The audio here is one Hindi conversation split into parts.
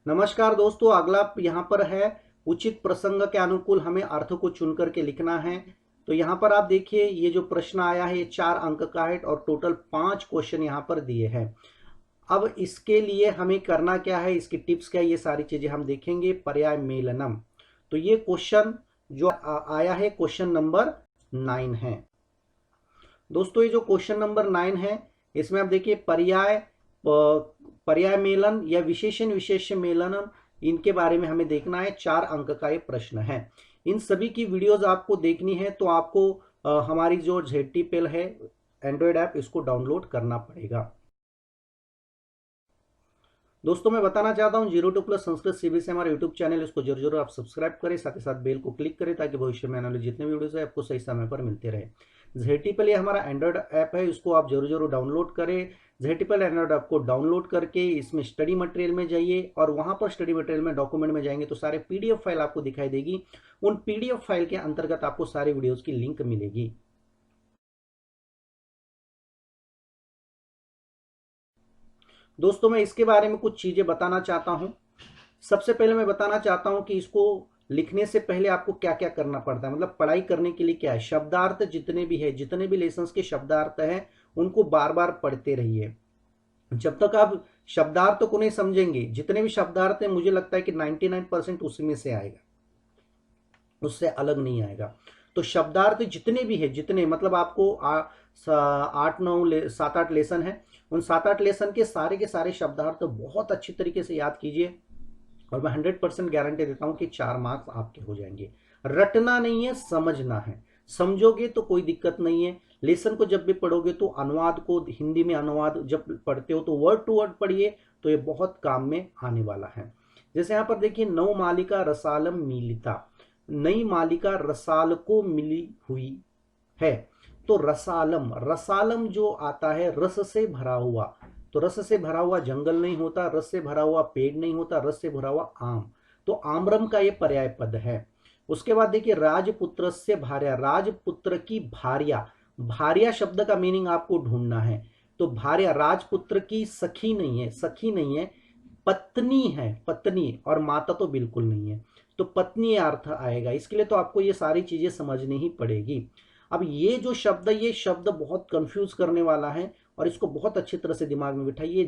नमस्कार दोस्तों, अगला यहाँ पर है उचित प्रसंग के अनुकूल हमें अर्थ को चुन करके लिखना है। तो यहाँ पर आप देखिए, ये जो प्रश्न आया है ये 4 अंक का है और टोटल 5 क्वेश्चन यहाँ पर दिए हैं। अब इसके लिए हमें करना क्या है, इसकी टिप्स क्या है, ये सारी चीजें हम देखेंगे। पर्याय मेलनम, तो ये क्वेश्चन जो आया है क्वेश्चन नंबर 9 है। दोस्तों ये जो क्वेश्चन नंबर 9 है, इसमें आप देखिए पर्याय मेलन या विशेषण विशेष्य मेलनम, इनके बारे में हमें देखना है। 4 अंक का ये प्रश्न है। इन सभी की वीडियोस आपको देखनी है तो आपको हमारी जो ZTPL है एंड्रॉयड ऐप, इसको डाउनलोड करना पड़ेगा। दोस्तों मैं बताना चाहता हूं, 02+ संस्कृत CBSE हमारा यूट्यूब चैनल, इसको जरूर आप सब्सक्राइब करें, साथ ही साथ बेल को क्लिक करें ताकि भविष्य में आने वाले जितने वीडियोस है आपको सही समय पर मिलते रहे। ZTPL ये हमारा एंड्रॉयड ऐप है, इसको आप जरूर डाउनलोड करें। ZTPL एंड्रॉयड ऐप को डाउनलोड करके इसमें स्टडी मटेरियल में जाइए और वहां पर स्टडी मटेरियल में डॉक्यूमेंट में जाएंगे तो सारे PDF फाइल आपको दिखाई देगी। उन PDF फाइल के अंतर्गत आपको सारे वीडियोज की लिंक मिलेगी। दोस्तों मैं इसके बारे में कुछ चीजें बताना चाहता हूं। सबसे पहले मैं बताना चाहता हूं कि इसको लिखने से पहले आपको क्या क्या करना पड़ता है, मतलब पढ़ाई करने के लिए क्या है। शब्दार्थ जितने भी है, जितने भी लेसन्स के शब्दार्थ हैं, उनको बार बार पढ़ते रहिए। जब तक आप शब्दार्थ को नहीं समझेंगे, जितने भी शब्दार्थ हैं मुझे लगता है कि 99% उसी में से आएगा, उससे अलग नहीं आएगा। तो शब्दार्थ जितने भी है, जितने मतलब आपको 7-8 लेसन है, उन 7-8 लेसन के सारे शब्दार्थ बहुत अच्छी तरीके से याद कीजिए और मैं 100% गारंटी देता हूं कि 4 मार्क्स आपके हो जाएंगे। रटना नहीं है, समझना है। समझोगे तो कोई दिक्कत नहीं है। लेसन को जब भी पढ़ोगे तो अनुवाद को, हिंदी में अनुवाद जब पढ़ते हो तो वर्ड टू वर्ड पढ़िए, तो ये बहुत काम में आने वाला है। जैसे यहां पर देखिए, नौ मालिका रसालम मिलिता, नई मालिका रसाल को मिली हुई है। तो रसालम, रसालम जो आता है रस से भरा हुआ, तो रस से भरा हुआ जंगल नहीं होता, रस से भरा हुआ पेड़ नहीं होता, रस से भरा हुआ आम, तो आम्रम का ये पर्याय पद है। उसके बाद देखिए, राजपुत्र से भार्या, राजपुत्र की भार्या, भार्या शब्द का मीनिंग आपको ढूंढना है। तो भार्या राजपुत्र की सखी नहीं है, सखी नहीं है, पत्नी है, पत्नी, और माता तो बिल्कुल नहीं है, तो पत्नी अर्थ आएगा। इसके लिए तो आपको ये सारी चीजें समझनी ही पड़ेगी। अब ये जो शब्द है, ये शब्द बहुत कंफ्यूज करने वाला है और इसको बहुत अच्छी तरह से दिमाग में बिठाइए।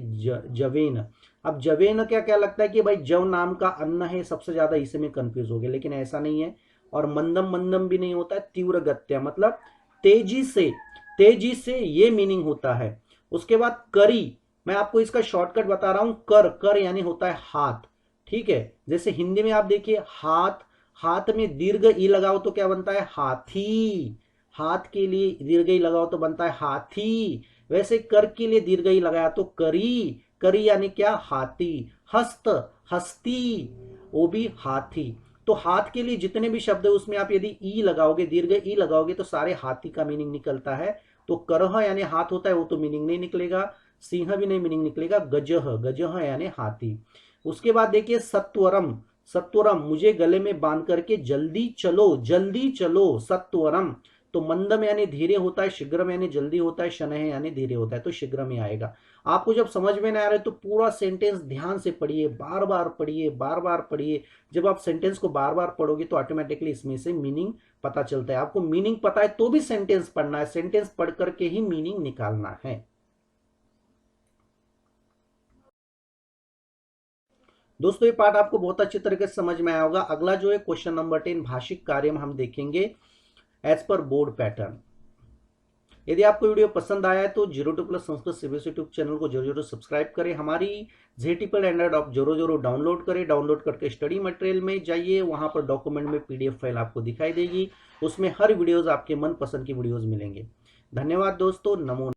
जवेन, अब जवेन क्या क्या लगता है कि भाई जव नाम का अन्न है, सबसे ज्यादा इसी में कंफ्यूज हो गए, लेकिन ऐसा नहीं है। और मंदम मंदम भी नहीं होता है, तीव्र गत्या मतलब तेजी से, तेजी से ये मीनिंग होता है। उसके बाद करी, मैं आपको इसका शॉर्टकट बता रहा हूं, कर, कर यानी होता है हाथ, ठीक है। जैसे हिंदी में आप देखिए हाथ, हाथ में दीर्घ ई लगाओ तो क्या बनता है, हाथी। हाथ के लिए दीर्घ ई लगाओ तो बनता है हाथी। वैसे कर के लिए दीर्घ ई लगाया तो करी, करी यानी क्या, हाथी। हस्त, हस्ती, वो भी हाथी। तो हाथ के लिए जितने भी शब्द है उसमें आप यदि ई लगाओगे, दीर्घ ई लगाओगे तो सारे हाथी का मीनिंग निकलता है। तो करह यानी हाथ होता है, वो तो मीनिंग नहीं निकलेगा। सिंह भी नहीं मीनिंग निकलेगा। गजह, गजह यानी हाथी। उसके बाद देखिए सत्वरम, सत्वरम मुझे गले में बांध करके जल्दी चलो, जल्दी चलो, सत्वरम। तो मंदम यानी धीरे होता है, शीघ्रम यानी जल्दी होता है, शनह यानी धीरे होता है, तो शीघ्रम ही आएगा। आपको जब समझ में नहीं आ रहा है तो पूरा सेंटेंस ध्यान से पढ़िए, बार बार पढ़िए, बार बार पढ़िए। जब आप सेंटेंस को बार बार पढ़ोगे तो ऑटोमेटिकली इसमें से मीनिंग पता चलता है। आपको मीनिंग पता है तो भी सेंटेंस पढ़ना है, सेंटेंस पढ़ करके ही मीनिंग निकालना है। दोस्तों ये पार्ट आपको बहुत अच्छी तरीके से समझ में आया होगा। अगला जो है क्वेश्चन नंबर 10, भाषिक कार्य में हम देखेंगे एज पर बोर्ड पैटर्न। यदि आपको वीडियो पसंद आया है तो 02+ संस्कृत CBSE यूट्यूब चैनल को जरूर सब्सक्राइब करें। हमारी ZTPL एंड्रॉइड आप जरूर डाउनलोड करें। डाउनलोड करके स्टडी मटेरियल में जाइए, वहां पर डॉक्यूमेंट में PDF फाइल आपको दिखाई देगी, उसमें हर वीडियोज आपके मन पसंद की वीडियोज मिलेंगे। धन्यवाद दोस्तों, नमो।